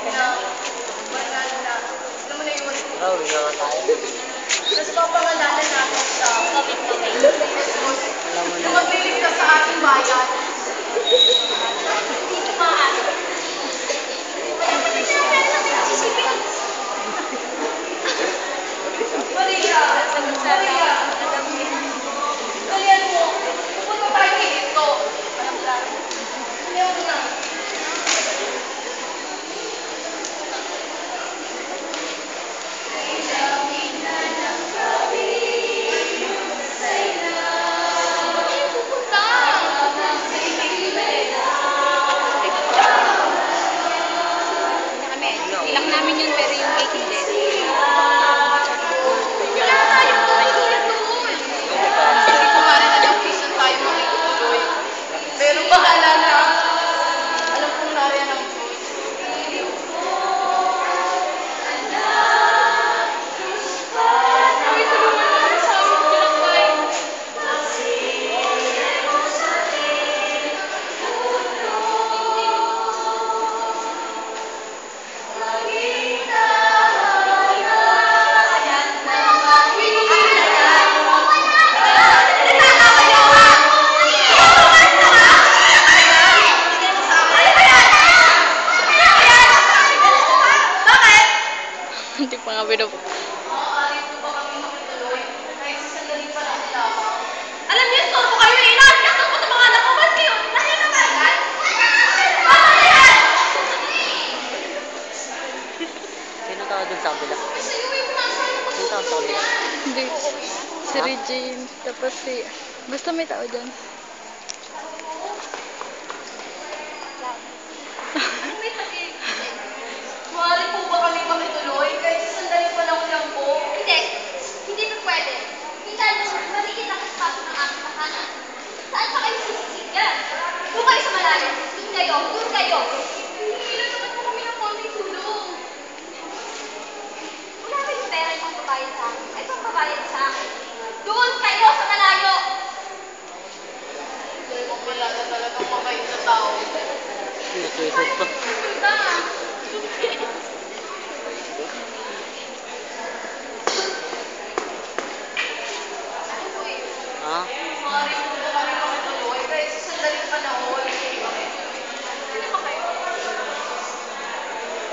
Tara, uwi na nga tayo. Tapos papangalanan natin sa Jesus Alam mo na na. magliligtas sa ating bayan. Hindi maaari. Maria! Maria! Dalian mo! Pupunta tayo dito. Ayaw mo na. Ilang namin yun pero yung cake hindi. Wala tayong tutuluyan doon. Hindi ko nga rin alam kung saan tayo makitutuloy. Pero bahala na. Alam kong nariyan ang Diyos. Uy, tulungan mo kami sa aming tinapay. Hindi pa nga binubuk. Maaari po ba kami makituloy? Kahit sa sandali pa lang lamang. Alam niyo, sorbo kayo eh. Inaasikaso ko sa mga anak ko. Ba't kayo? Lahi ka ba yan? Tama na yan! Sino tao dun sa kabila? Gusto niyo yung pinasaya ko Sino tao sa kabila? Hindi. Si Regine. Tapos si... Basta may tao dyan. Maaari po ba kami makituloy? Kahit sa sandali pa lang po. Hindi. Hindi pa pwede. Hindi tayo maliit ang espasyo ng aming tahanan. Saan pa kayo sisisigyan? Doon kayo sa malayo. Doon kayo. Doon kayo. Hihilan naman po kami ng konting tulong. Wala kayong pera yung pambabayad sa akin. Ay, pambabayad sa akin. Doon kayo sa malayo. Wala na talagang mabait na tao. Nasusunod pa. Punta. Ha? Maaari po ba kami makituloy kahit sa sandaling panahon? Hindi pa kayo.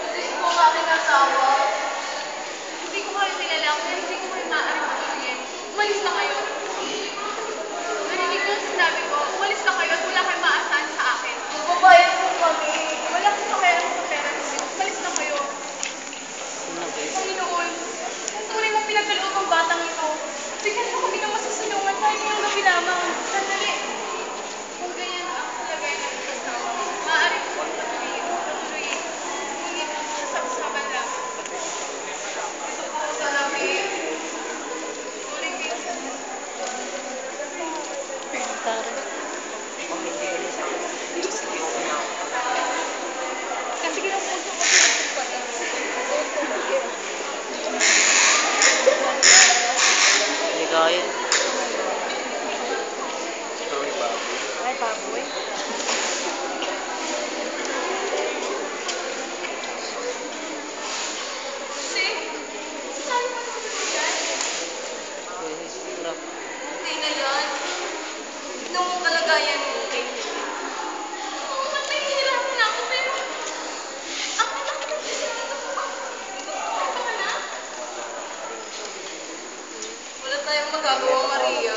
Kasi po ang aking asawa. Hindi ko kayo kilala, kaya hindi ko kayo maaari matulungin. Umalis na kayo. Narinig ko ang sinabi ko, umalis na kayo at wala kayong maasahan sa akin. Magbabayad po kami. Wala po pakialam sa pera ninyo. Umalis na kayo. Panginoon, tunay mong pinagkaloob ang batang ito. Bigyan mo kami ng masusunungan kahit ngayong gabi lamang. Sandali. Kung ganyan ang kalagay ng asawa, maaari ko pang patuloyin. Ngunit sa sabsaban lang. Ito po sa labi. Uling minsan. Kasi kinupunto ko sa pati. Hindi kaya. Ay, baboy. Kasi, sinabi mo naman ito yan. Tara. Hindi na yan. Tignan mo ang kalagayan mo. Oo, ba't nahihirapan na ako, pero ang anak ko kasi dito po ba? Dito po ba ang anak? Wala tayong magagawa, Maria.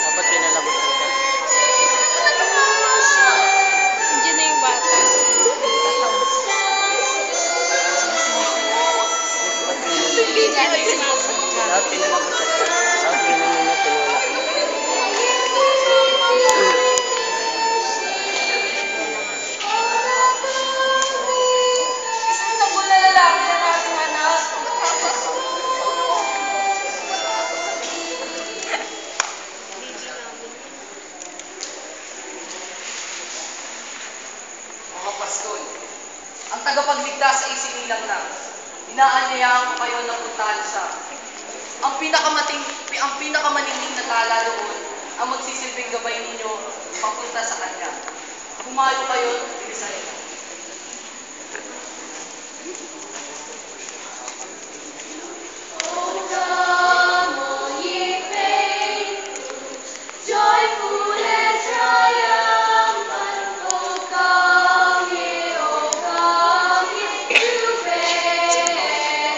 Dapat pinalabutan ka. Andiyan na yung bata. Hindi na nagsimasadya. Dapat pinalabutan ka. Dapat ginanin mo tinulak. Isang sampol na lalaki ang ating anak. Mga Pastol, ang tagapagligtas ay sinilang na. inaanyayahan ko kayo na puntahan siya. Ang pinakamaningning na tala doon ang magsisilbing gabay ninyo papunta sa kanya. Humayo kayo, bilisan niyo. Joyful and triumphant, O come ye to Bethlehem.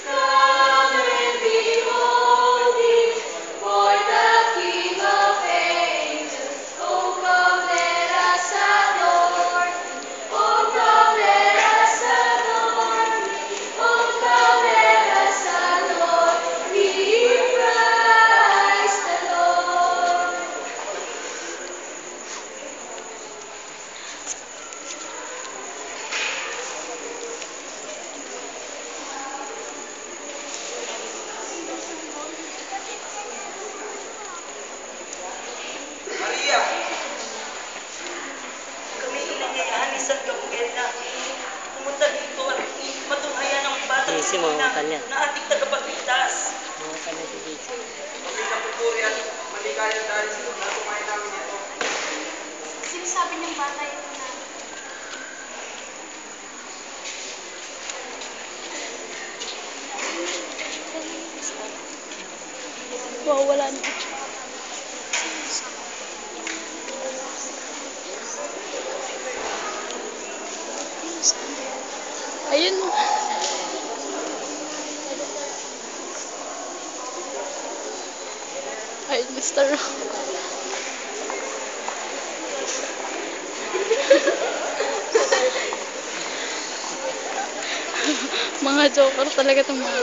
Come and behold Him, for the King of Angels. O come, let us adore. O come, let us adore. O come, let us adore Thee, Christ the Lord. Maria, kami inanyayahan ni San Gabriel na pumunta dito at matunghayan ang batang Daisy, mga kanya. na ating tagapagligtas. Mga kanya si Daisy. Maligayang dahil sa natumayan namin ito. Sinasabi niyang bata ito na Wow, wala na. Ayun. Ay, Mr. Mga joker talaga itong mga.